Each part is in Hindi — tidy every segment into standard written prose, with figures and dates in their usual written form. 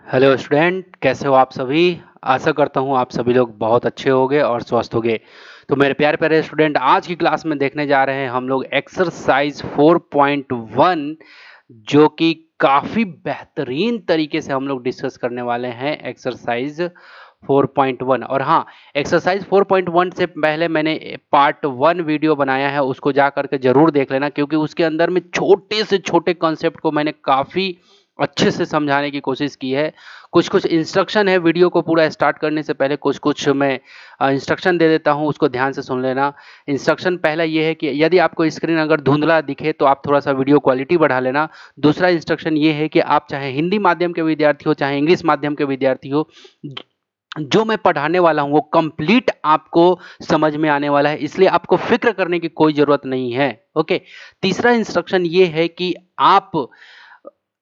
हेलो स्टूडेंट, कैसे हो आप सभी। आशा करता हूँ आप सभी लोग बहुत अच्छे होंगे और स्वस्थ होंगे। तो मेरे प्यारे प्यारे स्टूडेंट, आज की क्लास में देखने जा रहे हैं हम लोग एक्सरसाइज 4.1, जो कि काफ़ी बेहतरीन तरीके से हम लोग डिस्कस करने वाले हैं। एक्सरसाइज 4.1। और हाँ, एक्सरसाइज 4.1 से पहले मैंने पार्ट 1 वीडियो बनाया है, उसको जा करके ज़रूर देख लेना, क्योंकि उसके अंदर में छोटे से छोटे कॉन्सेप्ट को मैंने काफ़ी अच्छे से समझाने की कोशिश की है। कुछ कुछ इंस्ट्रक्शन है, वीडियो को पूरा स्टार्ट करने से पहले कुछ कुछ मैं इंस्ट्रक्शन दे देता हूँ, उसको ध्यान से सुन लेना। इंस्ट्रक्शन पहला ये है कि यदि आपको स्क्रीन अगर धुंधला दिखे तो आप थोड़ा सा वीडियो क्वालिटी बढ़ा लेना। दूसरा इंस्ट्रक्शन ये है कि आप चाहे हिंदी माध्यम के विद्यार्थी हो चाहे इंग्लिश माध्यम के विद्यार्थी हो, जो मैं पढ़ाने वाला हूं वो कंप्लीट आपको समझ में आने वाला है, इसलिए आपको फिक्र करने की कोई जरूरत नहीं है। ओके। तीसरा इंस्ट्रक्शन ये है कि आप,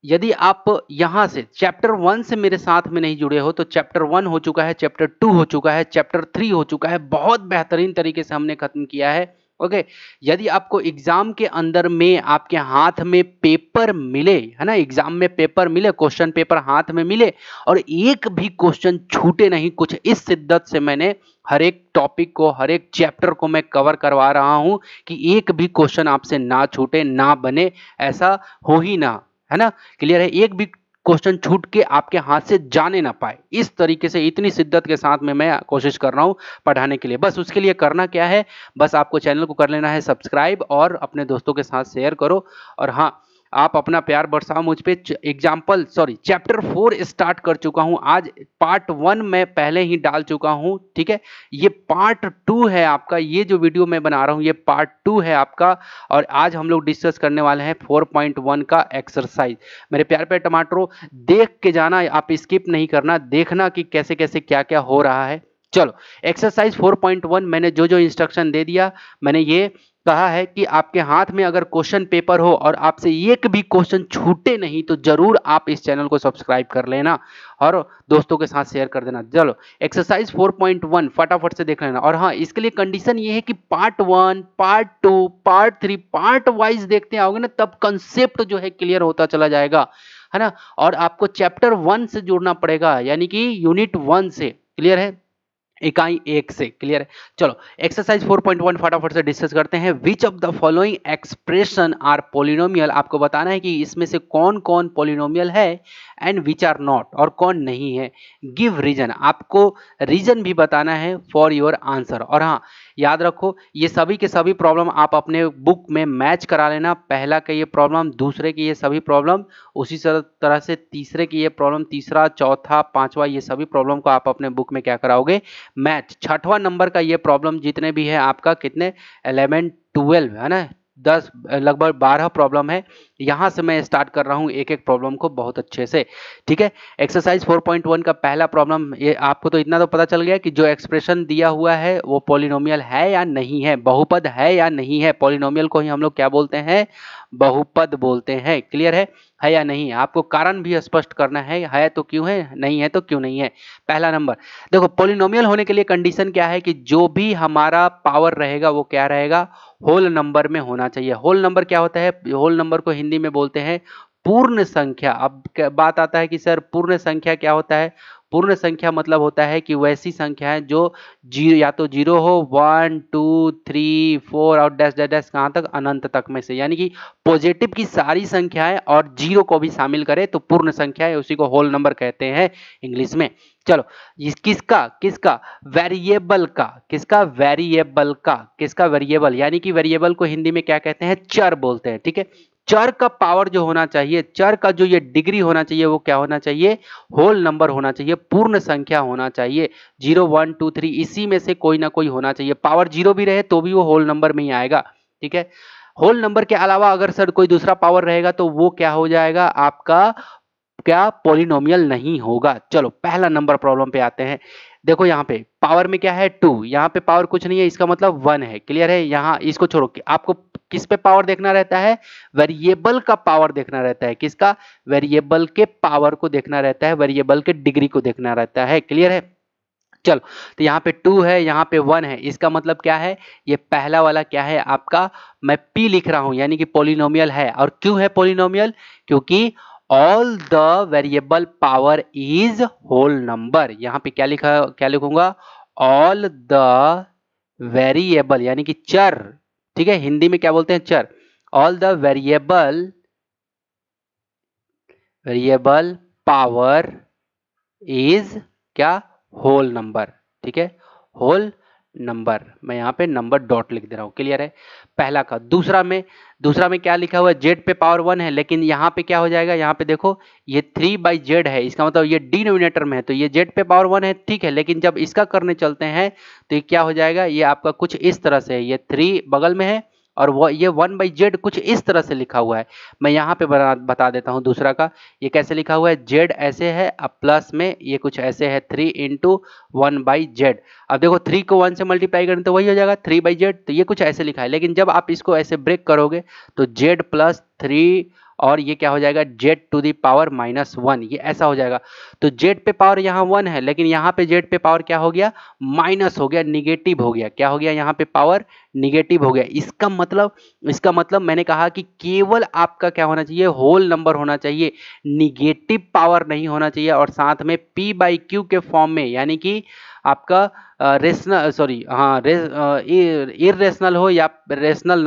यदि आप यहां से चैप्टर 1 से मेरे साथ में नहीं जुड़े हो, तो चैप्टर 1 हो चुका है, चैप्टर 2 हो चुका है, चैप्टर 3 हो चुका है, बहुत बेहतरीन तरीके से हमने खत्म किया है। ओके। यदि आपको एग्जाम के अंदर में आपके हाथ में पेपर मिले, है ना, एग्जाम में पेपर मिले, क्वेश्चन पेपर हाथ में मिले और एक भी क्वेश्चन छूटे नहीं, कुछ इस शिद्दत से मैंने हर एक टॉपिक को, हर एक चैप्टर को मैं कवर करवा रहा हूं कि एक भी क्वेश्चन आपसे ना छूटे, ना बने, ऐसा हो ही ना, है ना। क्लियर है। एक भी क्वेश्चन छूट के आपके हाथ से जाने ना पाए, इस तरीके से इतनी शिद्दत के साथ में मैं कोशिश कर रहा हूं पढ़ाने के लिए। बस उसके लिए करना क्या है, बस आपको चैनल को कर लेना है सब्सक्राइब और अपने दोस्तों के साथ शेयर करो। और हाँ, आप अपना प्यार बरसाओ मुझ पे। चैप्टर 4 स्टार्ट कर चुका हूं आज। पार्ट 1 मैं पहले ही डाल चुका हूं, ठीक है। ये पार्ट 2 है आपका, ये जो वीडियो मैं बना रहा हूं ये पार्ट 2 है आपका। और आज हम लोग डिस्कस करने वाले हैं 4.1 का एक्सरसाइज। मेरे प्यारे प्यारे टमाटरों, देख के जाना, आप स्किप नहीं करना, देखना कि कैसे कैसे क्या क्या हो रहा है। चलो, एक्सरसाइज 4.1 मैंने जो जो इंस्ट्रक्शन दे दिया, मैंने ये कहा है कि आपके हाथ में अगर क्वेश्चन पेपर हो और आपसे एक भी क्वेश्चन छूटे नहीं, तो जरूर आप इस चैनल को सब्सक्राइब कर लेना और दोस्तों के साथ शेयर कर देना। चलो, एक्सरसाइज 4.1 फटाफट से देख लेना। और हाँ, इसके लिए कंडीशन ये है कि part 1, part 2, part 3 part wise देखते आओगे ना, तब कंसेप्ट जो है क्लियर होता चला जाएगा, है ना। और आपको चैप्टर 1 से जुड़ना पड़ेगा, यानी कि यूनिट 1 से। क्लियर है, इकाई 1 से। क्लियर है। चलो, एक्सरसाइज 4.1 फटाफट से डिस्कस करते हैं। Which of the following expression are polynomial, आपको बताना है कि इसमें से कौन कौन पोलिनोमियल है, एंड विच आर नॉट, और कौन नहीं है। गिव रीजन, आपको रीजन भी बताना है फॉर योर आंसर। और हाँ, याद रखो, ये सभी के सभी प्रॉब्लम आप अपने बुक में मैच करा लेना। पहला का ये प्रॉब्लम, दूसरे की ये सभी प्रॉब्लम, उसी तरह से तीसरे की ये प्रॉब्लम, तीसरा, चौथा, पांचवा, ये सभी प्रॉब्लम को आप अपने बुक में क्या कराओगे, मैच। छठवां नंबर का ये प्रॉब्लम जितने भी है आपका, कितने, 11 12, है ना, 10 लगभग 12 प्रॉब्लम है। यहां से मैं स्टार्ट कर रहा हूं एक एक प्रॉब्लम को बहुत अच्छे से, ठीक है। एक्सरसाइज 4.1 का पहला प्रॉब्लम, ये आपको तो इतना तो पता चल गया कि जो एक्सप्रेशन दिया हुआ है वो पॉलिनोमियल है या नहीं है, बहुपद है या नहीं है। पॉलिनोमियल को ही हम लोग क्या बोलते हैं, बहुपद बोलते हैं। क्लियर है या नहीं। आपको कारण भी स्पष्ट करना है तो क्यों है, नहीं है तो क्यों नहीं है। पहला नंबर, देखो, पॉलिनोमियल होने के लिए कंडीशन क्या है कि जो भी हमारा पावर रहेगा वो क्या रहेगा, होल नंबर में होना चाहिए। होल नंबर क्या होता है, होल नंबर को हिंदी में बोलते हैं पूर्ण संख्या। अब बात आता है कि सर पूर्ण संख्या क्या होता है। पूर्ण संख्या मतलब होता है कि वैसी संख्या है जो जीरो, या तो जीरो हो, 1 2 3 4 और डैश डैश डैश कहाँ तक, अनंत तक में से, यानी कि पॉजिटिव की सारी संख्याएं और जीरो को भी शामिल करे तो पूर्ण संख्या है, उसी को होल नंबर कहते हैं इंग्लिश में। चलो, किसका किसका, वेरिएबल का, किसका, वेरिएबल का, किसका, वेरिएबल, यानी कि वेरिएबल को हिंदी में क्या कहते हैं, चर बोलते हैं, ठीक है। चर का पावर जो होना चाहिए, चर का जो ये डिग्री होना चाहिए, वो क्या होना चाहिए, होल नंबर होना चाहिए, पूर्ण संख्या होना चाहिए। 0 1 2 3 इसी में से कोई ना कोई होना चाहिए। पावर जीरो भी रहे तो भी वो होल नंबर में ही आएगा, ठीक है। होल नंबर के अलावा अगर सर कोई दूसरा पावर रहेगा तो वो क्या हो जाएगा आपका, क्या, पॉलिनोमियल नहीं होगा। चलो, पहला नंबर प्रॉब्लम पे आते हैं। देखो, यहाँ पे पावर में क्या है, 2, यहाँ पे पावर कुछ नहीं है, इसका मतलब 1 है। क्लियर है। यहाँ इसको छोड़ो कि आपको किस पे पावर देखना रहता है, वेरिएबल का पावर देखना रहता है। किसका, वेरिएबल के पावर को देखना रहता है, वेरिएबल के डिग्री को देखना रहता है। क्लियर है। चलो, तो यहाँ पे 2 है, यहाँ पे 1 है, इसका मतलब क्या है, ये पहला वाला क्या है आपका, मैं P लिख रहा हूं, यानी कि पॉलिनोमियल है। और क्यों है पॉलिनोमियल, क्योंकि all the variable power is whole number. यहाँ पे क्या लिखूंगा, ऑल द वेरिएबल यानी कि चर, ठीक है, हिंदी में क्या बोलते हैं, चर। All the variable power is क्या, होल नंबर, ठीक है, होल नंबर। मैं यहाँ पे नंबर डॉट लिख दे रहा हूँ, क्लियर है। पहला का। दूसरा में क्या लिखा हुआ है, जेड पे पावर 1 है, लेकिन यहाँ पे क्या हो जाएगा, यहाँ पे देखो ये 3/z है, इसका मतलब ये डिनोमिनेटर में है, तो ये जेड पे पावर 1 है, ठीक है, लेकिन जब इसका करने चलते हैं तो ये क्या हो जाएगा, ये आपका कुछ इस तरह से है, ये 3 बगल में है और वो ये 1/z कुछ इस तरह से लिखा हुआ है। मैं यहाँ पे बता देता हूँ दूसरा का, ये कैसे लिखा हुआ है, जेड ऐसे है, अब प्लस में ये कुछ ऐसे है, 3 इंटू 1/z। अब देखो 3 को 1 से मल्टीप्लाई करें तो वही हो जाएगा 3/z, तो ये कुछ ऐसे लिखा है, लेकिन जब आप इसको ऐसे ब्रेक करोगे तो z प्लस 3 और ये क्या हो जाएगा, z टू दी पावर -1, ये ऐसा हो जाएगा। तो z पे पावर यहाँ 1 है, लेकिन यहाँ पे z पे पावर क्या हो गया, माइनस हो गया, निगेटिव हो गया, क्या हो गया, यहाँ पे पावर निगेटिव हो गया। इसका मतलब मैंने कहा कि केवल आपका क्या होना चाहिए, होल नंबर होना चाहिए, निगेटिव पावर नहीं होना चाहिए, और साथ में p/q के फॉर्म में, यानी कि आपका रेशनल सॉरी हाँ इरेशनल हो या रेशनल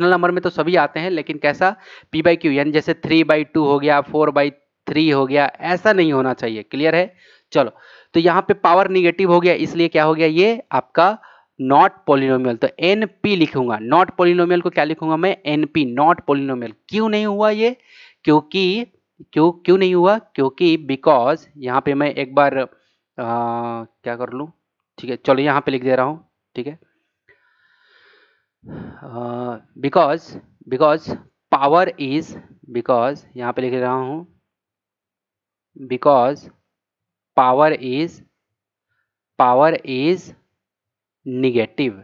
नंबर में तो सभी आते हैं, लेकिन कैसा, p/q यानी जैसे 3/2 हो गया, 4/3 हो गया, ऐसा नहीं होना चाहिए, क्लियर है। चलो, तो यहाँ पे पावर निगेटिव हो गया, इसलिए क्या हो गया, ये आपका नॉट पॉलिनोमियल, तो NP लिखूंगा। नॉट पॉलिनोमियल को क्या लिखूंगा मैं, NP, नॉट पॉलिनोमियल। क्यों नहीं हुआ ये, क्योंकि क्यों नहीं हुआ, क्योंकि बिकॉज यहाँ पे मैं एक बार क्या कर लूँ, ठीक है, चलो यहाँ पे लिख दे रहा हूँ, ठीक है, बिकॉज पावर इज, बिकॉज यहाँ पे लिख रहा हूँ, because power is negative,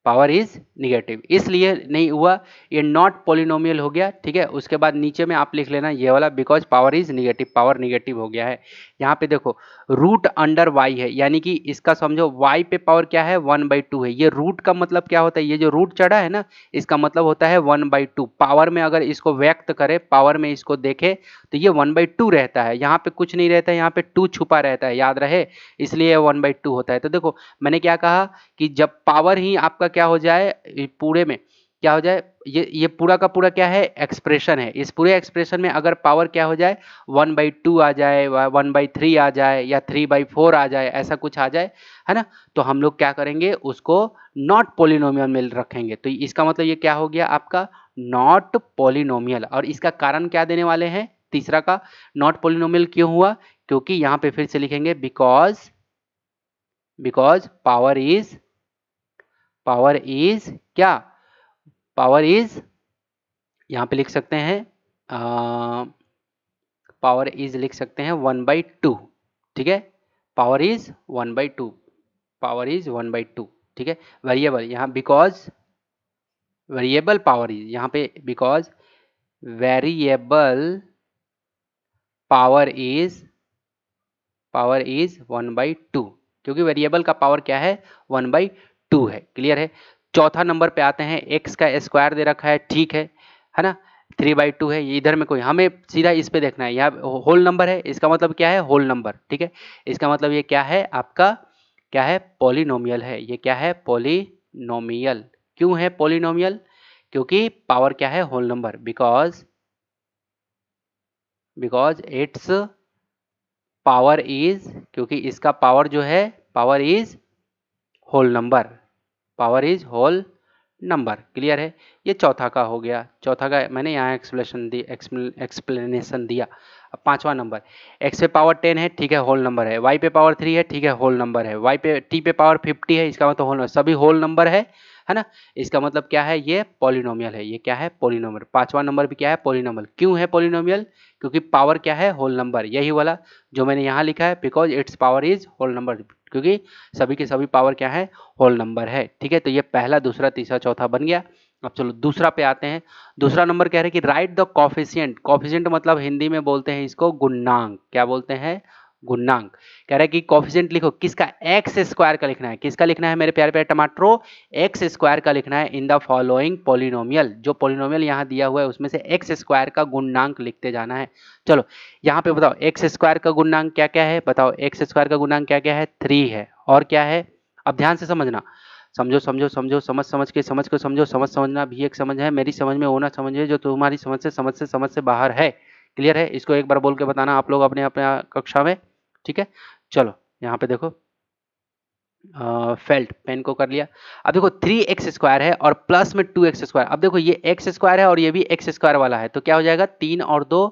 power is negative, इसलिए नहीं हुआ, ये नॉट पॉलिनोमियल हो गया, ठीक है। उसके बाद नीचे में आप लिख लेना ये वाला, because power is negative, power negative हो गया है। यहाँ पे देखो रूट अंडर y है, यानी कि इसका समझो y पे पावर क्या है, 1/2 है। ये रूट का मतलब क्या होता है, ये जो रूट चढ़ा है ना, इसका मतलब होता है 1/2। पावर में अगर इसको व्यक्त करे, पावर में इसको देखे तो ये 1/2 रहता है, यहाँ पे कुछ नहीं रहता है, यहाँ पे 2 छुपा रहता है, याद रहे, इसलिए 1/2 होता है। तो देखो मैंने क्या कहा कि जब पावर ही आपका क्या हो जाए, पूरे में क्या हो जाए, ये पूरा का पूरा क्या है, एक्सप्रेशन है, इस पूरे एक्सप्रेशन में अगर पावर क्या हो जाए, 1/2 आ जाए, 1/3 आ जाए, या 3/4 आ जाए, ऐसा कुछ आ जाए, है ना, तो हम लोग क्या करेंगे, उसको नॉट पॉलिनोमियल में रखेंगे। तो इसका मतलब ये क्या हो गया आपका, नॉट पॉलिनोमियल। और इसका कारण क्या देने वाले हैं, तीसरा का, नॉट पॉलिनोमियल क्यों हुआ, क्योंकि यहां पे फिर से लिखेंगे बिकॉज पावर इज क्या, पावर इज, यहां पे लिख सकते हैं पावर इज लिख सकते हैं 1/2, ठीक है, पावर इज 1/2, पावर इज 1/2, ठीक है। वेरिएबल यहाँ बिकॉज वेरिएबल पावर इज, यहाँ पे बिकॉज वेरिएबल पावर इज 1/2, क्योंकि वेरिएबल का पावर क्या है, 1/2 है, क्लियर है। चौथा नंबर पे आते हैं, x का स्क्वायर दे रखा है, ठीक है ना, 3/2 है, ये इधर में कोई, हमें सीधा इस पे देखना है, यहाँ होल नंबर है, इसका मतलब क्या है, होल नंबर, ठीक है। इसका मतलब ये क्या है आपका, क्या है, पॉलिनोमियल है, ये क्या है, पॉलिनोमियल। क्यों है पॉलिनोमियल, क्योंकि पावर क्या है, whole number, because it's power is, क्योंकि इसका पावर जो है, power is whole number, power is whole number, clear है। ये चौथा का हो गया, चौथा का मैंने यहाँ एक्सप्लेनेशन दिया। अब पांचवा नंबर, x पे पावर 10 है, ठीक है, होल नंबर है, y पे पावर 3 है, ठीक है, होल नंबर है, t पे पावर 50 है, इसका मतलब होल नंबर, सभी होल नंबर है ना। इसका मतलब क्या है, ये पॉलिनोमियल है, ये क्या है, पॉलिनोमियल। पांचवा नंबर भी क्या है, पॉलिनोमियल। क्यों है पॉलिनोमियल, क्योंकि पावर क्या है, होल नंबर, यही वाला जो मैंने यहाँ लिखा है, because it's power is whole number, क्योंकि सभी के सभी पावर क्या है, होल नंबर है, ठीक है। तो ये पहला, दूसरा, तीसरा, चौथा बन गया। अब चलो दूसरा पे आते हैं। दूसरा नंबर कह रहे हैं कि राइट द कॉफिशिएंट, कॉफिशिएंट मतलब हिंदी में बोलते हैं इसको गुणांक, क्या बोलते हैं, गुणांक। कह रहा है कि कोफिशिएंट लिखो, किसका, एक्स स्क्वायर का लिखना है। किसका लिखना है मेरे प्यारे प्यारे टमाटरों, एक्स स्क्वायर का लिखना है इन द फॉलोइंग पॉलिनोमियल। जो पॉलिनोमियल यहाँ दिया हुआ है उसमें से एक्स स्क्वायर का गुणांक लिखते जाना है। चलो यहाँ पे बताओ एक्स स्क्वायर का गुणांक क्या क्या है, बताओ एक्स स्क्वायर का गुणांक क्या क्या है, 3 है, और क्या है। अब ध्यान से समझना, समझो समझो समझो, समझ समझ के समझो, समझ समझना भी एक समझ है, मेरी समझ में वो ना समझ है जो तुम्हारी समझ से बाहर है। क्लियर है, इसको एक बार बोल के बताना आप लोग अपने अपने कक्षा में, ठीक है। चलो यहाँ पे देखो, फेल्ट पेन को कर लिया। अब देखो 3x स्क्वायर है और प्लस में 2x स्क्वायर। अब देखो ये x स्क्वायर है और ये भी x स्क्वायर वाला है, तो क्या हो जाएगा, 3 और 2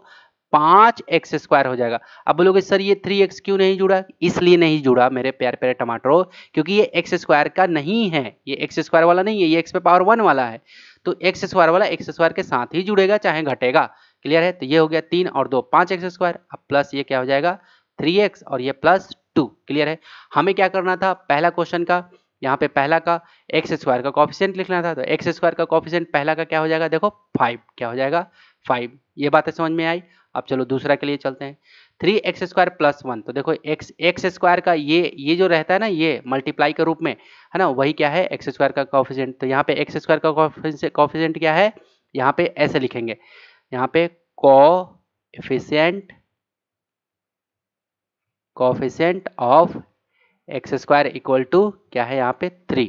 5x स्क्वायर हो जाएगा। अब बोलोगे सर ये 3x क्यों नहीं जुड़ा, इसलिए नहीं जुड़ा मेरे प्यारे प्यारे टमाटरों, क्योंकि ये x स्क्वायर का नहीं है, ये x स्क्वायर वाला नहीं है, ये x पे पावर 1 वाला है। तो x स्क्वायर वाला x स्क्वायर के साथ ही जुड़ेगा चाहे घटेगा। क्लियर है, तो ये हो गया 3 और 2 5x स्क्वायर। अब प्लस ये क्या हो जाएगा 3x और ये प्लस 2। क्लियर है, हमें क्या करना था पहला क्वेश्चन का, यहाँ पे पहला का एक्स स्क्वायर का कोफिशिएंट लिखना था, तो एक्स स्क्वायर का कोफिशिएंट पहला का क्या हो जाएगा, देखो 5, क्या हो जाएगा 5। ये बातें समझ में आई। अब चलो दूसरा के लिए चलते हैं, 3x स्क्वायर प्लस 1। तो देखो एक्स स्क्वायर का ये जो रहता है ना, ये मल्टीप्लाई के रूप में है ना, वही क्या है एक्स स्क्वायर का कोफिशिएंट। तो यहाँ पे एक्स स्क्वायर का कोफिशिएंट क्या है, यहाँ पे ऐसे लिखेंगे, यहाँ पे coefficient of x square equal to क्या है यहाँ पे 3।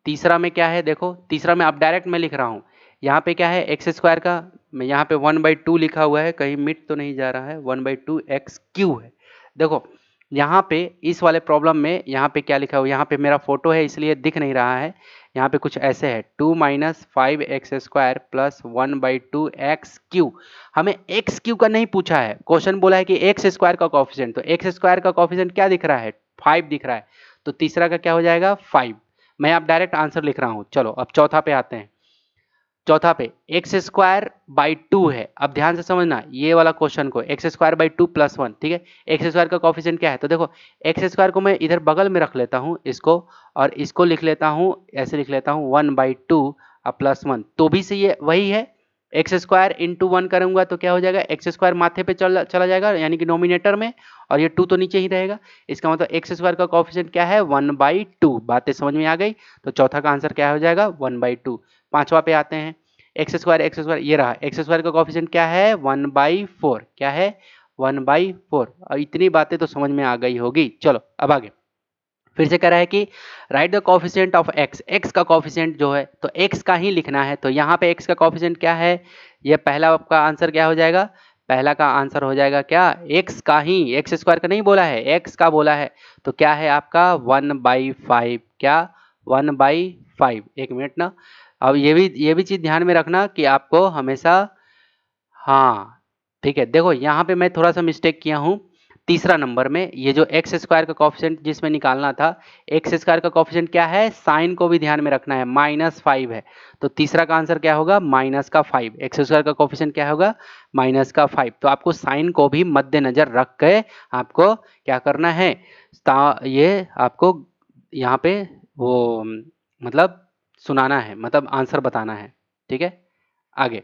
तीसरा में क्या है, देखो तीसरा में अब डायरेक्ट मैं लिख रहा हूँ, यहाँ पे क्या है एक्स स्क्वायर का, मैं यहाँ पे 1/2 लिखा हुआ है, कहीं मिट तो नहीं जा रहा है, 1/2 एक्स क्यू है। देखो यहाँ पे इस वाले प्रॉब्लम में यहाँ पे क्या लिखा हुआ है, यहाँ पे मेरा फोटो है इसलिए दिख नहीं रहा है, यहाँ पे कुछ ऐसे है 2 - 5x square plus 1/2 x Q. हमें एक्स क्यू का नहीं पूछा है, क्वेश्चन बोला है कि एक्स स्क्वायर का कोफिशिएंट, तो एक्स स्क्वायर का कोफिशिएंट क्या दिख रहा है 5 दिख रहा है, तो तीसरा का क्या हो जाएगा 5। मैं अब डायरेक्ट आंसर लिख रहा हूं। चलो अब चौथा पे आते हैं, चौथा पे एक्स स्क्वायर बाई 2 है। अब ध्यान से समझना ये वाला क्वेश्चन को, एक्स स्क्वायर बाई 2 प्लस 1, ठीक है। एक्स स्क्वायर का कोफिशिएंट क्या है, तो देखो एक्स स्क्वायर को मैं इधर बगल में रख लेता हूं इसको, और इसको लिख लेता हूं, ऐसे लिख लेता हूं 1/2 प्लस 1, तो भी से ये वही है। एक्स स्क्वायर इंटू 1 करूंगा तो क्या हो जाएगा, एक्स स्क्वायर माथे पे चला जाएगा यानी कि नोमिनेटर में, और ये 2 तो नीचे ही रहेगा। इसका मतलब एक्स स्क्वायर का कोफिशिएंट क्या है 1/2। बातें समझ में आ गई, तो चौथा का आंसर क्या हो जाएगा 1/2। पांचवा पे आते हैं, एक्स स्क्वायर ये रहा, एक्स स्क्वायर का कोफिशिएंट क्या है 1/4, क्या है 1/4। और इतनी बातें तो समझ में आ गई होगी। चलो अब आगे फिर से कह रहा है कि right the coefficient of x, x का कोफिशिएंट जो है तो एक्स का ही लिखना है, तो यहाँ पे एक्स का कोफिशिएंट क्या है, ये पहला आपका आंसर क्या हो जाएगा, पहला का आंसर हो जाएगा क्या एक्स का ही, एक्स स्क्वायर का नहीं बोला है एक्स का बोला है, तो क्या है आपका 1/5, क्या 1/5। एक मिनट ना, अब ये भी चीज ध्यान में रखना कि आपको हमेशा, हाँ ठीक है, देखो यहाँ पे मैं थोड़ा सा मिस्टेक किया हूँ तीसरा नंबर में, ये जो एक्स स्क्वायर का कोफिशिएंट जिसमें निकालना था, एक्स स्क्वायर का कोफिशिएंट क्या है, साइन को भी ध्यान में रखना है, -5 है, तो तीसरा का आंसर क्या होगा -5। एक्स स्क्वायर का कोफिशिएंट क्या होगा -5, तो आपको साइन को भी मद्देनजर रख के आपको क्या करना है, ये आपको यहाँ पे वो मतलब सुनाना है, मतलब आंसर बताना है, ठीक है। आगे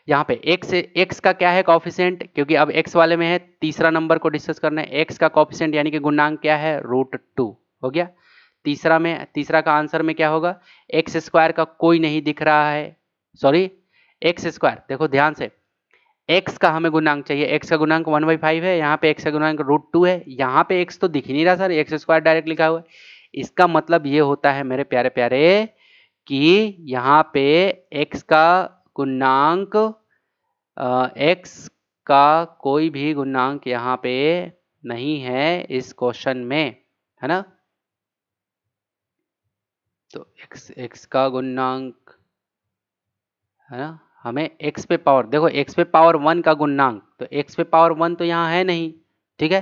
यहाँ पे एक्स का क्या है कॉफिशिएंट, क्योंकि अब एक्स वाले में है, तीसरा नंबर को डिस्कस करना है, एक्स का कॉफिशिएंट यानी कि गुणांक क्या है √2 हो गया। तीसरा का आंसर में क्या होगा, एक्स स्क्वायर का कोई नहीं दिख रहा है, सॉरी एक्स स्क्वायर, देखो ध्यान से, एक्स का हमें गुणांक चाहिए, एक्स का गुणांक 1/5 है, यहाँ पे एक्स का गुणांक √2 है, यहाँ पे एक्स तो दिख ही नहीं रहा सर, एक्स स्क्वायर डायरेक्ट लिखा हुआ है। इसका मतलब ये होता है मेरे प्यारे प्यारे कि यहाँ पे एक्स का गुणांक, एक्स का कोई भी गुणांक यहाँ पे नहीं है इस क्वेश्चन में, है ना। तो एक्स का गुणांक है ना, हमें एक्स पे पावर, देखो एक्स पे पावर 1 का गुणांक, तो एक्स पे पावर 1 तो यहाँ है नहीं, ठीक है।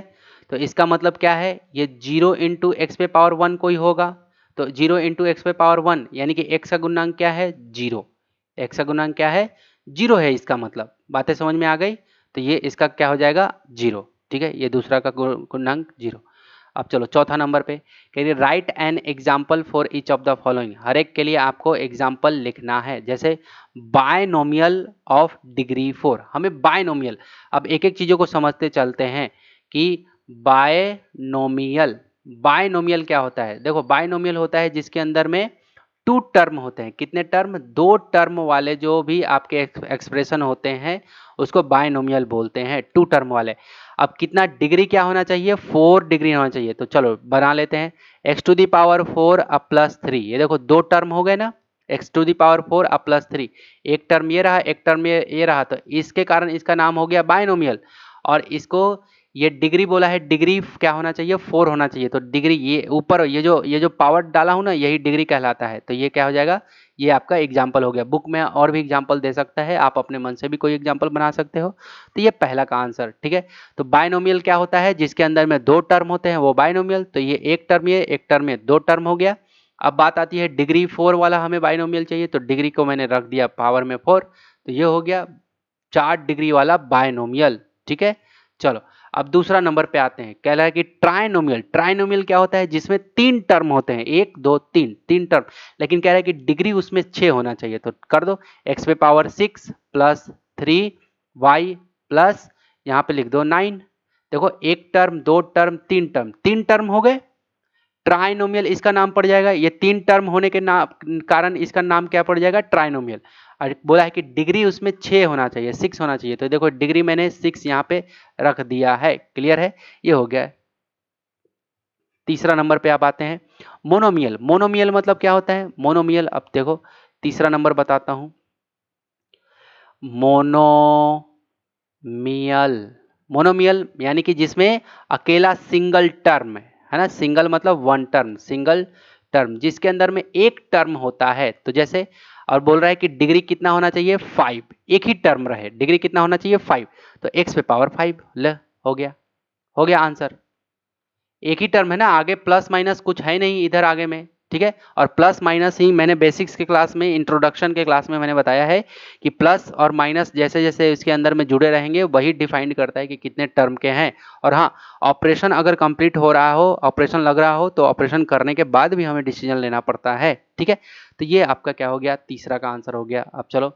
तो इसका मतलब क्या है, ये 0 × एक्स पे पावर 1 कोई होगा, तो 0 × एक्स पे पावर 1 यानी कि एक्स का गुणांक क्या है 0, एक्स का गुणांक क्या है 0 है, इसका मतलब बातें समझ में आ गई। तो ये इसका क्या हो जाएगा 0, ठीक है, ये दूसरा का गुणांक 0। अब चलो चौथा नंबर पे कह रही write an example for each of the following, हर एक के लिए आपको एग्जाम्पल लिखना है, जैसे बायनोमियल ऑफ डिग्री 4, हमें बायनोमियल, अब एक एक चीज़ों को समझते चलते हैं कि बायनोमियल। बायनोमियल क्या होता है? देखो बायनोमियल होता है जिसके अंदर में टू टर्म होते हैं। कितने टर्म? दो टर्म वाले जो भी आपके एक्सप्रेशन होते हैं उसको बायनोमियल बोलते हैं, टू टर्म वाले। अब कितना डिग्री क्या होना चाहिए? 4 डिग्री होना चाहिए। तो चलो बना लेते हैं। x टू दी पावर 4 अब प्लस 3, ये देखो दो टर्म हो गए ना, x टू दी पावर 4 अब प्लस 3। एक टर्म ये रहा, एक टर्म ये रहा, तो इसके कारण इसका नाम हो गया बायनोमियल। और इसको ये डिग्री बोला है, डिग्री क्या होना चाहिए? 4 होना चाहिए। तो डिग्री ये ऊपर ये जो पावर डाला हूं ना, यही डिग्री कहलाता है। तो ये क्या हो जाएगा? ये आपका एग्जाम्पल हो गया। बुक में और भी एग्जाम्पल दे सकता है, आप अपने मन से भी कोई एग्जाम्पल बना सकते हो। तो ये पहला का आंसर, ठीक है। तो बायनोमियल क्या होता है? जिसके अंदर में दो टर्म होते हैं वो बायनोमियल। तो ये एक टर्म, ये एक टर्म, ये दो टर्म हो गया। अब बात आती है डिग्री 4 वाला हमें बायनोमियल चाहिए, तो डिग्री को मैंने रख दिया पावर में 4। तो ये हो गया 4 डिग्री वाला बायनोमियल, ठीक है। चलो अब दूसरा नंबर पे आते हैं। कह रहा है कि ट्राइनोमियल। ट्राइनोमियल क्या होता है? जिसमें तीन टर्म होते हैं, एक दो तीन, तीन टर्म, लेकिन कह रहा है कि डिग्री उसमें 6 होना चाहिए। तो कर दो, x पे पावर 6 प्लस 3 y प्लस यहां पे लिख दो 9। देखो एक टर्म, दो टर्म, तीन टर्म, तीन टर्म हो गए, ट्राइनोमियल इसका नाम पड़ जाएगा। ये तीन टर्म होने के कारण इसका नाम क्या पड़ जाएगा? ट्राइनोमियल। और बोला है कि डिग्री उसमें 6 होना चाहिए, 6 होना चाहिए। तो देखो डिग्री मैंने 6 यहाँ पे रख दिया है। क्लियर है? ये हो गया। तीसरा नंबर पे आप आते हैं, मोनोमियल। मोनोमियल मतलब क्या होता है? मोनोमियल, अब देखो तीसरा नंबर बताता हूं। मोनोमियल, मोनोमियल यानी कि जिसमें अकेला सिंगल टर्म है ना। सिंगल मतलब वन टर्म, सिंगल टर्म जिसके अंदर में एक टर्म होता है। तो जैसे, और बोल रहा है कि डिग्री कितना होना चाहिए? 5। एक ही टर्म रहे, डिग्री कितना होना चाहिए? 5। तो x पे पावर 5 ले, हो गया, हो गया आंसर। एक ही टर्म है ना, आगे प्लस माइनस कुछ है नहीं इधर आगे में, ठीक है। और प्लस माइनस ही मैंने बेसिक्स के क्लास में, इंट्रोडक्शन के क्लास में मैंने बताया है कि प्लस और माइनस जैसे जैसे इसके अंदर में जुड़े रहेंगे वही डिफाइन करता है कि कितने टर्म के हैं। और हाँ, ऑपरेशन अगर कंप्लीट हो रहा हो, ऑपरेशन लग रहा हो, तो ऑपरेशन करने के बाद भी हमें डिसीजन लेना पड़ता है, ठीक है। तो ये आपका क्या हो गया? तीसरा का आंसर हो गया। अब चलो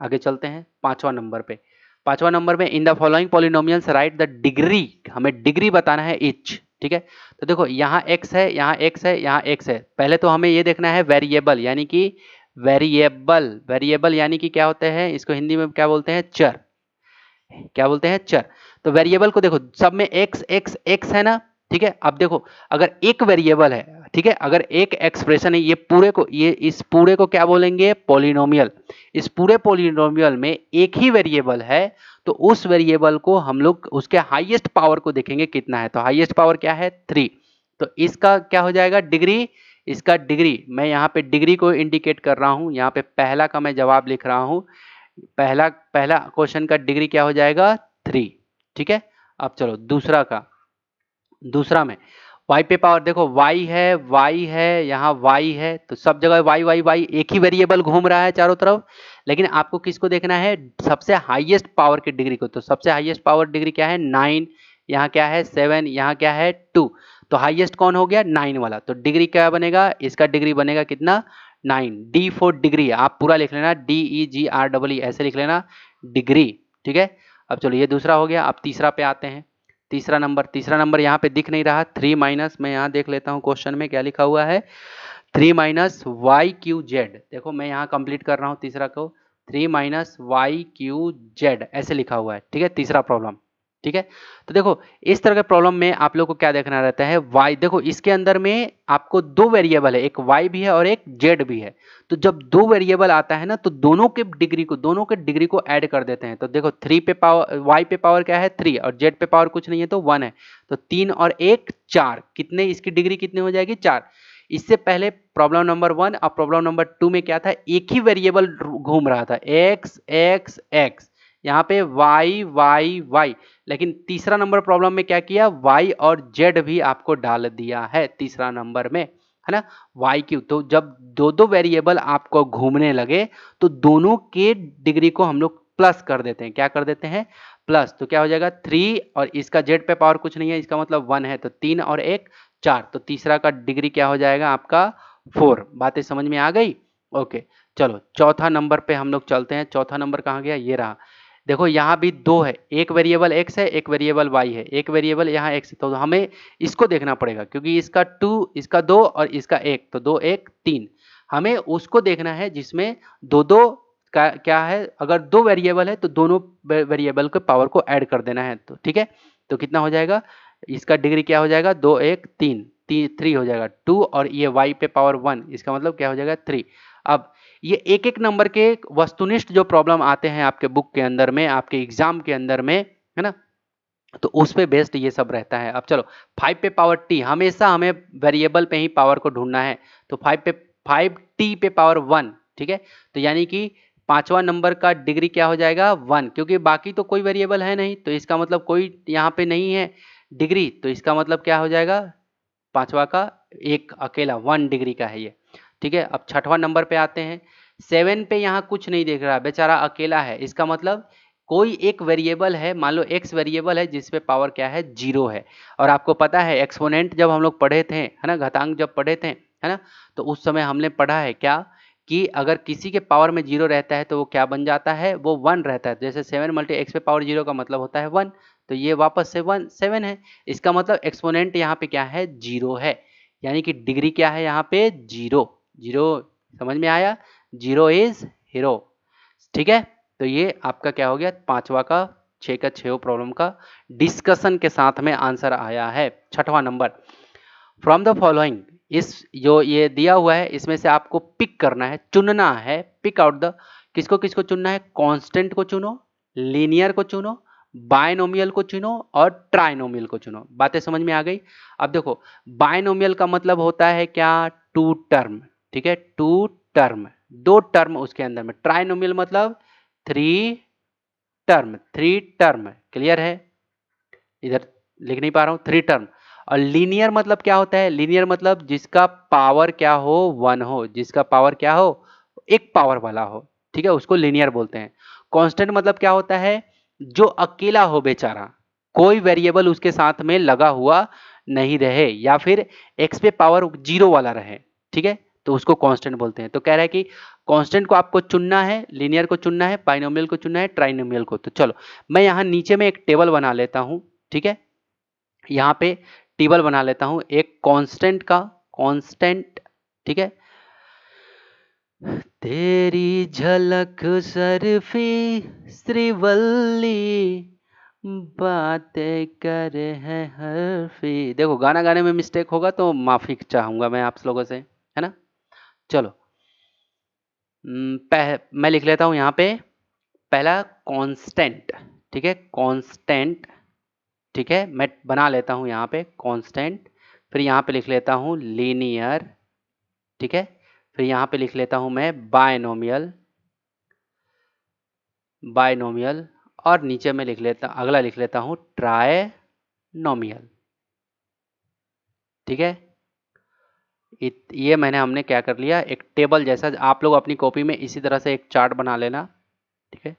आगे चलते हैं पांचवा नंबर पे। पांचवा नंबर में, in the following polynomials right the degree. हमें डिग्री बताना है इच, ठीक है। तो देखो यहाँ x है, यहाँ x है, यहाँ x है। पहले तो हमें ये देखना है वेरिएबल, यानी कि वेरिएबल। वेरिएबल यानी कि क्या होते हैं? इसको हिंदी में क्या बोलते हैं? चर। क्या बोलते हैं? चर। तो वेरिएबल को देखो, सब में x x x है ना, ठीक है। अब देखो अगर एक वेरिएबल है, ठीक है, अगर एक एक्सप्रेशन है, ये पूरे को, ये इस पूरे को क्या बोलेंगे? पॉलिनोमियल। इस पूरे पॉलिनोमियल में एक ही वेरिएबल है, तो उस वेरिएबल को हम लोग उसके हाईएस्ट पावर को देखेंगे कितना है। तो हाईएस्ट पावर क्या है? 3। तो इसका क्या हो जाएगा? डिग्री। इसका डिग्री मैं यहाँ पे डिग्री को इंडिकेट कर रहा हूँ, यहाँ पे पहला का मैं जवाब लिख रहा हूँ। पहला पहला क्वेश्चन का डिग्री क्या हो जाएगा? 3, ठीक है। अब चलो दूसरा का, दूसरा में y पे पावर देखो, y है, यहाँ y है, तो सब जगह y, एक ही वेरिएबल घूम रहा है चारों तरफ। लेकिन आपको किसको देखना है? सबसे हाईएस्ट पावर की डिग्री को। तो सबसे हाईएस्ट पावर डिग्री क्या है? 9। यहाँ क्या है? 7। यहाँ क्या है? 2। तो हाईएस्ट कौन हो गया? 9 वाला। तो डिग्री क्या बनेगा? इसका डिग्री बनेगा कितना? 9। डी फॉर डिग्री, आप पूरा लिख लेना, DEGREE ऐसे लिख लेना, डिग्री, ठीक है। अब चलो ये दूसरा हो गया। अब तीसरा पे आते हैं। तीसरा नंबर यहाँ पे दिख नहीं रहा। 3 माइनस, मैं यहाँ देख लेता हूँ क्वेश्चन में क्या लिखा हुआ है। 3 माइनस वाई क्यू जेड। देखो मैं यहाँ कंप्लीट कर रहा हूँ तीसरा को। 3 माइनस वाई क्यू जेड ऐसे लिखा हुआ है, ठीक है, तीसरा प्रॉब्लम, ठीक है। तो देखो इस तरह के प्रॉब्लम में आप लोग को क्या देखना रहता है? y, देखो इसके अंदर में आपको दो वेरिएबल है, एक y भी है और एक z भी है। तो जब दो वेरिएबल आता है ना, तो दोनों के डिग्री को ऐड कर देते हैं। तो देखो 3 पे पावर, y पे पावर क्या है? 3, और z पे पावर कुछ नहीं है तो 1 है। तो 3 और 1 4, कितने, इसकी डिग्री कितनी हो जाएगी? 4। इससे पहले प्रॉब्लम नंबर 1 और प्रॉब्लम नंबर 2 में क्या था? एक ही वेरिएबल घूम रहा था, x x x, यहाँ पे y y y। लेकिन तीसरा नंबर प्रॉब्लम में क्या किया? y और z भी आपको डाल दिया है तीसरा नंबर में, है ना, y क्यू। तो जब दो दो वेरिएबल आपको घूमने लगे, तो दोनों के डिग्री को हम लोग प्लस कर देते हैं। क्या कर देते हैं? प्लस। तो क्या हो जाएगा? 3, और इसका z पे पावर कुछ नहीं है, इसका मतलब 1 है, तो 3 और 1 4। तो तीसरा का डिग्री क्या हो जाएगा आपका? 4। बातें समझ में आ गई? ओके, चलो चौथा नंबर पे हम लोग चलते हैं। चौथा नंबर कहाँ गया? ये रहा। देखो यहाँ भी दो है, एक वेरिएबल x है, एक वेरिएबल y है, एक वेरिएबल यहाँ x है, तो हमें इसको देखना पड़ेगा क्योंकि इसका 2, इसका 2 और इसका 1, तो 2 1 3। हमें उसको देखना है जिसमें दो दो का क्या है, अगर दो वेरिएबल है तो दोनों वेरिएबल के पावर को ऐड कर देना है। तो ठीक है, तो कितना हो जाएगा, इसका डिग्री क्या हो जाएगा, 2 1 3 3 हो जाएगा 2, और ये y पे पावर 1, इसका मतलब क्या हो जाएगा 3। अब ये एक एक नंबर के वस्तुनिष्ठ जो प्रॉब्लम आते हैं आपके बुक के अंदर में, आपके एग्जाम के अंदर में, है ना, तो उस पे बेस्ड ये सब रहता है। अब चलो 5 पे पावर t, हमेशा हमें वेरिएबल पे ही पावर को ढूंढना है, तो 5t पे पावर 1, ठीक है, तो यानी कि पांचवा नंबर का डिग्री क्या हो जाएगा 1, क्योंकि बाकी तो कोई वेरिएबल है नहीं, तो इसका मतलब कोई यहाँ पे नहीं है डिग्री, तो इसका मतलब क्या हो जाएगा, पांचवा का एक अकेला 1 डिग्री का है ये। ठीक है, अब छठवां नंबर पे आते हैं। 7 पे यहाँ कुछ नहीं देख रहा, बेचारा अकेला है, इसका मतलब कोई एक वेरिएबल है, मान लो x वेरिएबल है जिसपे पावर क्या है 0 है। और आपको पता है एक्सपोनेंट जब हम लोग पढ़े थे, है ना, घातांक जब पढ़े थे, है ना, तो उस समय हमने पढ़ा है क्या कि अगर किसी के पावर में 0 रहता है तो वो क्या बन जाता है, वो 1 रहता है। जैसे 7 मल्टी एक्स पे पावर 0 का मतलब होता है 1, तो ये वापस से 7 है, इसका मतलब एक्सपोनेंट यहाँ पे क्या है 0 है, यानी कि डिग्री क्या है यहाँ पे 0। 0 समझ में आया, 0 इज हीरो। ठीक है, तो ये आपका क्या हो गया, पांचवा का 6 का 6 प्रॉब्लम का डिस्कशन के साथ में आंसर आया है। छठवां नंबर, फ्रॉम द फॉलोइंग, इस जो ये दिया हुआ है इसमें से आपको पिक करना है, चुनना है, पिक आउट द, किसको किसको चुनना है, कांस्टेंट को चुनो, लीनियर को चुनो, बायनोमियल को चुनो और ट्राइनोमियल को चुनो। बातें समझ में आ गई। अब देखो बायनोमियल का मतलब होता है क्या, टू टर्म, ठीक है, टू टर्म, दो टर्म उसके अंदर में। ट्राइनोमियल मतलब थ्री टर्म, क्लियर है, इधर लिख नहीं पा रहा हूं, थ्री टर्म। और लीनियर मतलब क्या होता है, लीनियर मतलब जिसका पावर क्या हो 1 हो, जिसका पावर क्या हो एक पावर वाला हो, ठीक है, उसको लीनियर बोलते हैं। कांस्टेंट मतलब क्या होता है, जो अकेला हो बेचारा, कोई वेरिएबल उसके साथ में लगा हुआ नहीं रहे, या फिर एक्स पे पावर 0 वाला रहे, ठीक है, तो उसको कांस्टेंट बोलते हैं। तो कह रहा है कि कांस्टेंट को आपको चुनना है, लीनियर को चुनना है, बाइनोमियल को चुनना है, ट्राइनोमियल को। तो चलो मैं यहां नीचे में एक टेबल बना लेता हूं, ठीक है, यहाँ पे टेबल बना लेता हूं एक कांस्टेंट का, कांस्टेंट, ठीक है, तेरी झलक सरफी श्रीवल्ली बातें करे है हरफी। देखो गाना गाने में मिस्टेक होगा तो माफी चाहूंगा मैं आप लोगों से, है ना। चलो मैं लिख लेता हूं यहाँ पे पहला कांस्टेंट, ठीक है, कांस्टेंट, ठीक है, मैं बना लेता हूं यहाँ पे कांस्टेंट, फिर यहाँ पे लिख लेता हूं लीनियर, ठीक है, फिर यहाँ पे लिख लेता हूं मैं बायनोमियल, बायनोमियल, और नीचे में लिख लेता, अगला लिख लेता हूं ट्राइनोमियल, ठीक है। ये हमने क्या कर लिया, एक टेबल जैसा। आप लोग अपनी कॉपी में इसी तरह से एक चार्ट बना लेना, ठीक है,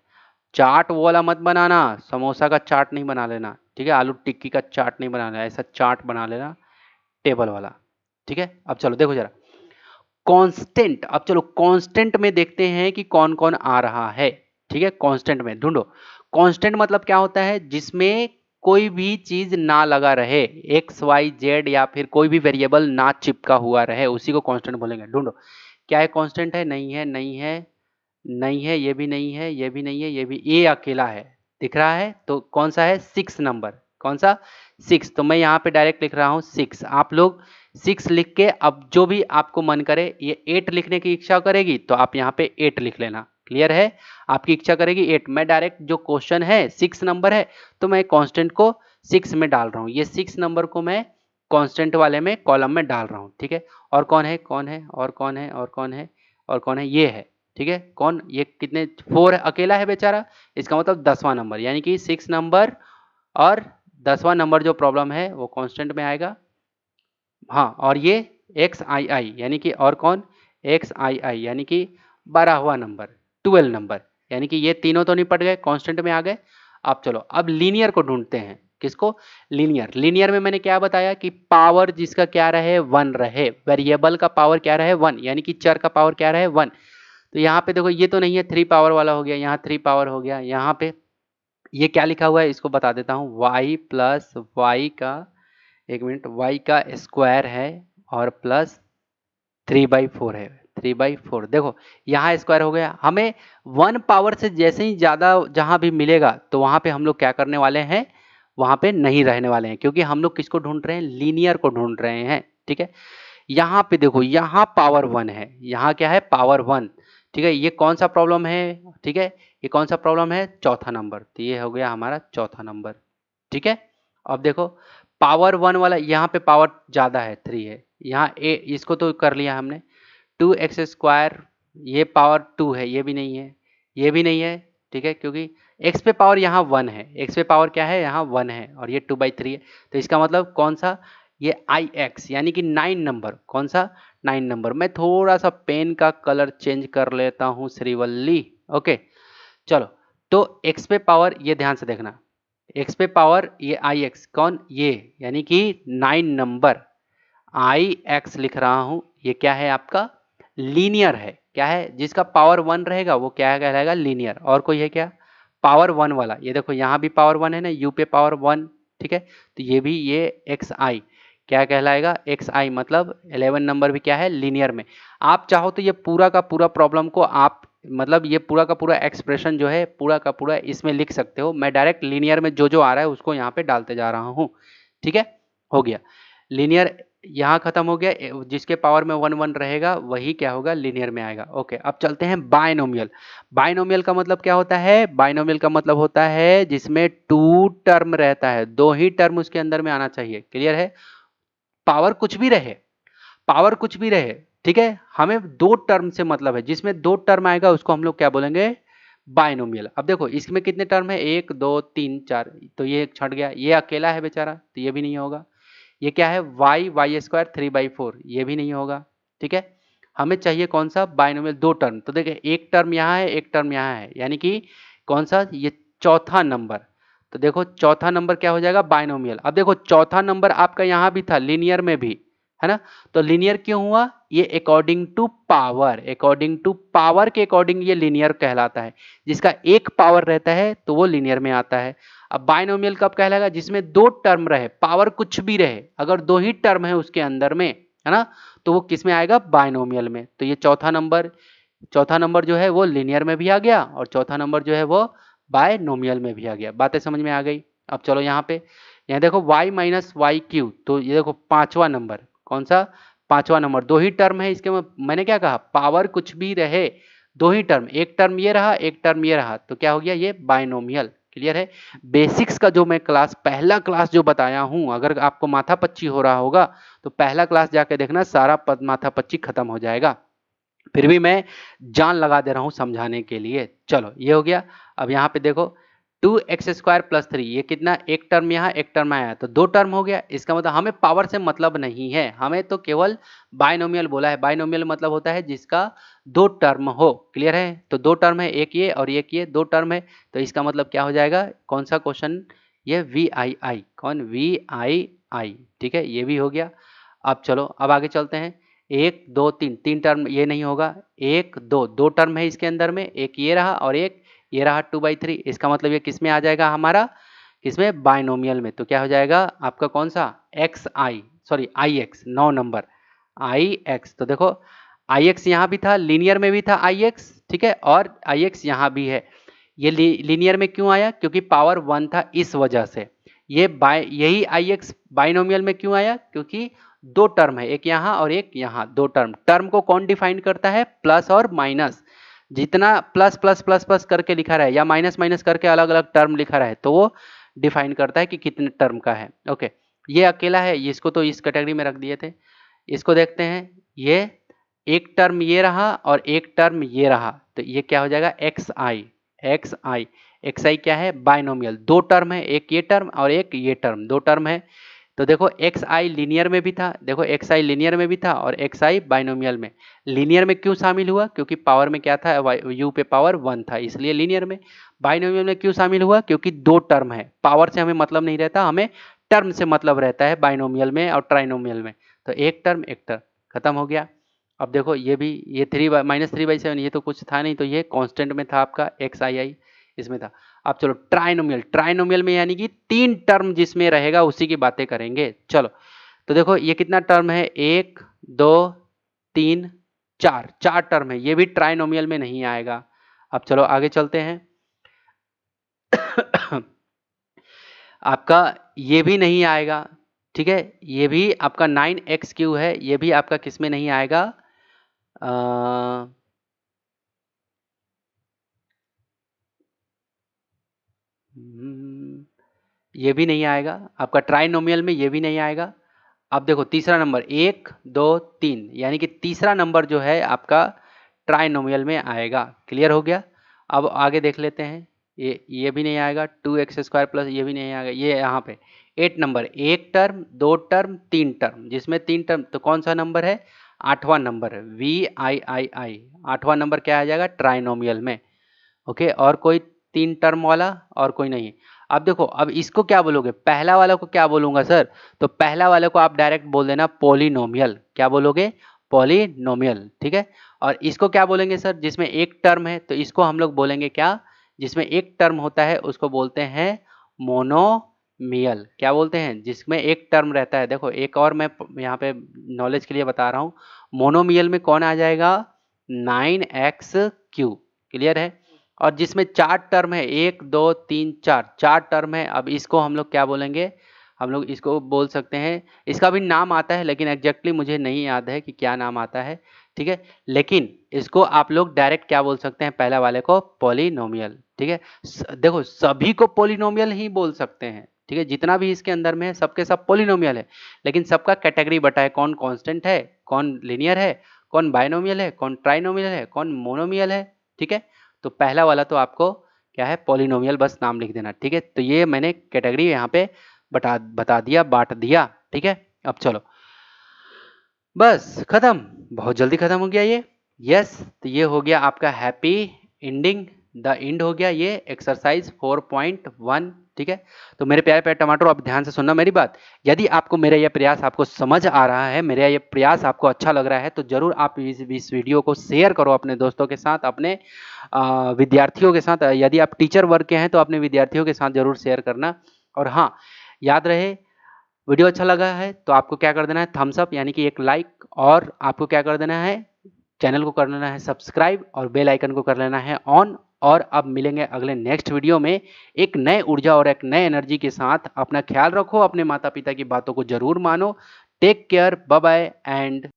चार्ट वो वाला मत बनाना, समोसा का चार्ट नहीं बना लेना, ठीक है, आलू टिक्की का चार्ट नहीं बनाना, ऐसा चार्ट बना लेना टेबल वाला, ठीक है। अब चलो देखो जरा कांस्टेंट, अब चलो कांस्टेंट में देखते हैं कि कौन कौन आ रहा है, ठीक है, कांस्टेंट में ढूंढो। कांस्टेंट मतलब क्या होता है, जिसमें कोई भी चीज ना लगा रहे, एक्स वाई जेड या फिर कोई भी वेरिएबल ना चिपका हुआ रहे, उसी को कांस्टेंट बोलेंगे। ढूंढो क्या है, कांस्टेंट है, नहीं है, नहीं है, नहीं है, ये भी नहीं है, ये भी नहीं है, ये भी, ये अकेला है, दिख रहा है, तो कौन सा है, 6 नंबर, कौन सा 6, तो मैं यहाँ पे डायरेक्ट लिख रहा हूँ 6। आप लोग 6 लिख के अब जो भी आपको मन करे, ये 8 लिखने की इच्छा करेगी तो आप यहाँ पे 8 लिख लेना, क्लियर है, आपकी इच्छा करेगी 8, मैं डायरेक्ट जो क्वेश्चन है 6 नंबर है तो मैं कांस्टेंट को 6 में डाल रहा हूँ, ये 6 नंबर को मैं कांस्टेंट वाले में कॉलम में डाल रहा हूँ, ठीक है। और कौन है, कौन है, और कौन है, और कौन है, और कौन है, ये है, ठीक है, कौन, ये कितने 4 है, अकेला है बेचारा, इसका मतलब 10वां नंबर, यानी कि 6 नंबर और 10वां नंबर जो प्रॉब्लम है वो कांस्टेंट में आएगा। हाँ, और ये एक्स आई आई यानी कि, और कौन, एक्स आई आई यानी कि 12वां नंबर, 12 नंबर, यानी कि ये तीनों तो निपट गए, कांस्टेंट में आ गए। अब चलो अब लीनियर को ढूंढते हैं, किसको, लीनियर। लीनियर में मैंने क्या बताया कि पावर जिसका क्या रहे 1 रहे, वेरिएबल का पावर क्या रहे 1, यानी कि चर का पावर क्या रहे 1। तो यहाँ पे देखो ये तो नहीं है, 3 पावर वाला हो गया, यहाँ 3 पावर हो गया, यहाँ पे ये क्या लिखा हुआ है इसको बता देता हूँ, y प्लस वाई का, एक मिनट, y का स्क्वायर है और प्लस 3/4 है, 3/4। देखो यहाँ स्क्वायर हो गया, हमें 1 पावर से जैसे ही ज़्यादा जहाँ भी मिलेगा तो वहाँ पे हम लोग क्या करने वाले हैं, वहाँ पे नहीं रहने वाले हैं, क्योंकि हम लोग किसको ढूंढ रहे हैं, लीनियर को ढूंढ रहे हैं। ठीक है, यहाँ पे देखो, यहाँ पावर 1 है, यहाँ क्या है, पावर 1। ठीक है, ये कौन सा प्रॉब्लम है, ठीक है, ये कौन सा प्रॉब्लम है, चौथा नंबर, तो ये हो गया हमारा चौथा नंबर। ठीक है, अब देखो पावर 1 वाला, यहाँ पे पावर ज़्यादा है, 3 है, यहाँ ए इसको तो कर लिया हमने, 2x², ये पावर 2 है, ये भी नहीं है, ये भी नहीं है। ठीक है, क्योंकि x पे पावर यहाँ 1 है, x पे पावर क्या है, यहाँ 1 है, और ये 2/3 है, तो इसका मतलब कौन सा, ये ix यानी कि 9 नंबर, कौन सा, 9 नंबर। मैं थोड़ा सा पेन का कलर चेंज कर लेता हूँ श्रीवल्ली। ओके, चलो, तो x पे पावर, ये ध्यान से देखना, x पे पावर ये ix, कौन, ये यानी कि 9 नंबर, ix लिख रहा हूं, ये क्या है आपका, लीनियर है। क्या है, जिसका पावर 1 रहेगा वो क्या कहलाएगा, लीनियर। और कोई है क्या, पावर 1 वाला, ये देखो यहाँ भी पावर 1 है ना, u पे पावर 1। ठीक है, तो ये भी, ये xi क्या कहलाएगा, xi मतलब 11 नंबर भी क्या है, लीनियर में। आप चाहो तो ये पूरा का पूरा प्रॉब्लम को आप, मतलब ये पूरा का पूरा एक्सप्रेशन जो है पूरा का पूरा इसमें लिख सकते हो। मैं डायरेक्ट लीनियर में जो जो आ रहा है उसको यहाँ पे डालते जा रहा हूँ। ठीक है, हो गया लीनियर, यहाँ खत्म हो गया, जिसके पावर में 1 1 रहेगा वही क्या होगा, लीनियर में आएगा। ओके, अब चलते हैं बायनोमियल। बायनोमियल का मतलब क्या होता है, बायनोमियल का मतलब होता है जिसमें 2 टर्म रहता है, 2 ही टर्म उसके अंदर में आना चाहिए। क्लियर है, पावर कुछ भी रहे, पावर कुछ भी रहे, ठीक है, हमें 2 टर्म से मतलब है, जिसमें 2 टर्म आएगा उसको हम लोग क्या बोलेंगे, बायनोमियल। अब देखो इसमें कितने टर्म है, 1 2 3 4, तो ये एक छट गया, ये अकेला है बेचारा, तो ये भी नहीं होगा। ये क्या है, y² 3/4, ये भी नहीं होगा। ठीक है, हमें चाहिए कौन सा, बायनोमियल, 2 टर्म। तो देखिए एक टर्म यहाँ है, एक टर्म यहाँ है, यानी कि कौन सा, ये चौथा नंबर। तो देखो चौथा नंबर क्या हो जाएगा, बायनोमियल। अब देखो चौथा नंबर आपका यहाँ भी था, लीनियर में भी है ना, तो लीनियर क्यों हुआ, ये according to power, according to power के अकॉर्डिंग ये लीनियर कहलाता है। जिसका एक पावर रहता है तो वो लीनियर में आता है। अब बायनोमियल कब कहलाएगा, जिसमें 2 टर्म रहे, पावर कुछ भी रहे, अगर 2 ही टर्म है उसके अंदर में, है ना, तो वो किस में आएगा, बायनोमियल में। तो ये चौथा नंबर, चौथा नंबर जो है वो लीनियर में भी आ गया, और चौथा नंबर जो है वो बायनोमियल में भी आ गया। बातें समझ में आ गई। अब चलो यहाँ पे, यहाँ देखो y माइनस वाई क्यू, तो ये देखो पांचवा नंबर, कौन सा, पांचवा नंबर, 2 ही टर्म है इसके में, मैंने क्या कहा, पावर कुछ भी रहे, 2 ही टर्म, एक टर्म ये रहा, एक टर्म ये रहा, तो क्या हो गया, ये बायनोमियल। क्लियर है, बेसिक्स का जो मैं क्लास, पहला क्लास जो बताया हूं, अगर आपको माथा पच्ची हो रहा होगा तो पहला क्लास जाके देखना, सारा माथा पच्ची खत्म हो जाएगा। फिर भी मैं जान लगा दे रहा हूं समझाने के लिए। चलो ये हो गया। अब यहाँ पे देखो 2x² + 3, ये कितना, एक टर्म यहाँ एक टर्म आया, तो 2 टर्म हो गया। इसका मतलब हमें पावर से मतलब नहीं है, हमें तो केवल बायनोमियल बोला है। बायनोमियल मतलब होता है जिसका 2 टर्म हो। क्लियर है, तो 2 टर्म है, एक ये और एक ये, 2 टर्म है, तो इसका मतलब क्या हो जाएगा, कौन सा क्वेश्चन, ये VII, कौन, VII। ठीक है, ये भी हो गया। अब चलो अब आगे चलते हैं, 1 2 3, 3 टर्म, ये नहीं होगा, 1 2, 2 टर्म है इसके अंदर में, एक ये रहा और एक ये रहा 2/3। इसका मतलब ये किस में आ जाएगा हमारा, किसमें, बायनोमियल में। तो क्या हो जाएगा आपका, कौन सा, ix, 9 नंबर, ix। तो देखो ix यहाँ भी था, लीनियर में भी था ix, ठीक है, और ix यहाँ भी है। ये लीनियर में क्यों आया, क्योंकि पावर 1 था, इस वजह से। ये यही ix बायनोमियल में क्यों आया, क्योंकि 2 टर्म है, एक यहाँ और एक यहाँ, 2 टर्म। टर्म को कौन डिफाइन करता है, प्लस और माइनस। जितना प्लस प्लस प्लस प्लस करके लिखा रहे या माइनस माइनस करके अलग अलग टर्म लिखा रहे, तो वो डिफाइन करता है कि कितने टर्म का है। ओके, ये अकेला है, इसको तो इस कैटेगरी में रख दिए थे। इसको देखते हैं, ये एक टर्म ये रहा और एक टर्म ये रहा, तो ये क्या हो जाएगा, xi क्या है, बायनोमियल। 2 टर्म है, एक ये टर्म और एक ये टर्म, 2 टर्म है। तो देखो xi लीनियर में भी था, देखो xi लीनियर में भी था और xi बायनोमियल में। लीनियर में क्यों शामिल हुआ, क्योंकि पावर में क्या था, u पे पावर 1 था, इसलिए लीनियर में। बायनोमियल में क्यों शामिल हुआ, क्योंकि 2 टर्म है, पावर से हमें मतलब नहीं रहता, हमें टर्म से मतलब रहता है बायनोमियल में और ट्राइनोमियल में। तो एक टर्म खत्म हो गया। अब देखो ये भी, ये -3/7, ये तो कुछ था नहीं, तो ये कांस्टेंट में था आपका xii, इसमें था। अब चलो ट्राइनोमियल, ट्राइनोमियल में यानी कि 3 टर्म जिसमें रहेगा उसी की बातें करेंगे। चलो तो देखो ये कितना टर्म है, 1 2 3 4, 4 टर्म है, ये भी ट्राइनोमियल में नहीं आएगा। अब चलो आगे चलते हैं। आपका ये भी नहीं आएगा, ठीक है, ये भी आपका 9x³ है, ये भी आपका किस में नहीं आएगा, ये भी नहीं आएगा आपका ट्राइनोमियल में, ये भी नहीं आएगा। अब देखो तीसरा नंबर 1 2 3, यानी कि तीसरा नंबर जो है आपका ट्राइनोमियल में आएगा। क्लियर हो गया। अब आगे देख लेते हैं, ये भी नहीं आएगा, 2x² प्लस ये भी नहीं आएगा। ये यहाँ पे 8 नंबर, 1 टर्म 2 टर्म 3 टर्म, जिसमें 3 टर्म तो कौन सा नंबर है, 8वां नंबर, VIII, 8वां नंबर क्या आ जाएगा ट्राइनोमियल में। ओके, और कोई 3 टर्म वाला और कोई नहीं। अब देखो, अब इसको क्या बोलोगे, पहला वाला को क्या बोलूंगा सर, तो पहला वाले को आप डायरेक्ट बोल देना पॉलिनोमियल। क्या बोलोगे, पॉलिनोमियल, ठीक है। और इसको क्या बोलेंगे सर, जिसमें एक टर्म है तो इसको हम लोग बोलेंगे क्या, जिसमें एक टर्म होता है उसको बोलते हैं मोनोमियल। क्या बोलते हैं, जिसमें एक टर्म रहता है। देखो एक और मैं यहाँ पे नॉलेज के लिए बता रहा हूँ, मोनोमियल में कौन आ जाएगा, 9x³। क्लियर है। और जिसमें 4 टर्म है, 1 2 3 4, 4 टर्म है। अब इसको हम लोग क्या बोलेंगे, हम लोग इसको बोल सकते हैं, इसका भी नाम आता है लेकिन एग्जैक्टली मुझे नहीं याद है कि क्या नाम आता है, ठीक है। लेकिन इसको आप लोग डायरेक्ट क्या बोल सकते हैं, पहला वाले को पॉलिनोमियल, ठीक है। देखो सभी को पॉलिनोमियल ही बोल सकते हैं, ठीक है, जितना भी इसके अंदर में है सबके सब पॉलिनोमियल है, लेकिन सबका कैटेगरी बटा है, कौन कांस्टेंट है, कौन लीनियर है, कौन बायनोमियल है, कौन ट्राइनोमियल है, कौन मोनोमियल है, ठीक है। तो पहला वाला तो आपको क्या है, पॉलिनोमियल, बस नाम लिख देना, ठीक है। तो ये मैंने कैटेगरी यहाँ पे बता दिया, बांट दिया, ठीक है। अब चलो बस खत्म, बहुत जल्दी खत्म हो गया ये। यस, तो ये हो गया आपका हैप्पी एंडिंग, द एंड हो गया ये एक्सरसाइज 4.1, ठीक है। तो मेरे प्यारे प्यारे टमाटर, आप ध्यान से सुनना मेरी बात। यदि आपको मेरा यह प्रयास आपको समझ आ रहा है, मेरा यह प्रयास आपको अच्छा लग रहा है, तो जरूर आप इस वीडियो को शेयर करो अपने दोस्तों के साथ, अपने विद्यार्थियों के साथ। यदि आप टीचर वर्ग के हैं तो अपने विद्यार्थियों के साथ जरूर शेयर करना। और हाँ, याद रहे, वीडियो अच्छा लगा है तो आपको क्या कर देना है, थम्स अप यानी कि एक लाइक, और आपको क्या कर देना है, चैनल को कर लेना है सब्सक्राइब, और बेल आइकन को कर लेना है ऑन। और अब मिलेंगे अगले नेक्स्ट वीडियो में एक नए ऊर्जा और एक नए एनर्जी के साथ। अपना ख्याल रखो, अपने माता पिता की बातों को जरूर मानो। Take care, bye bye and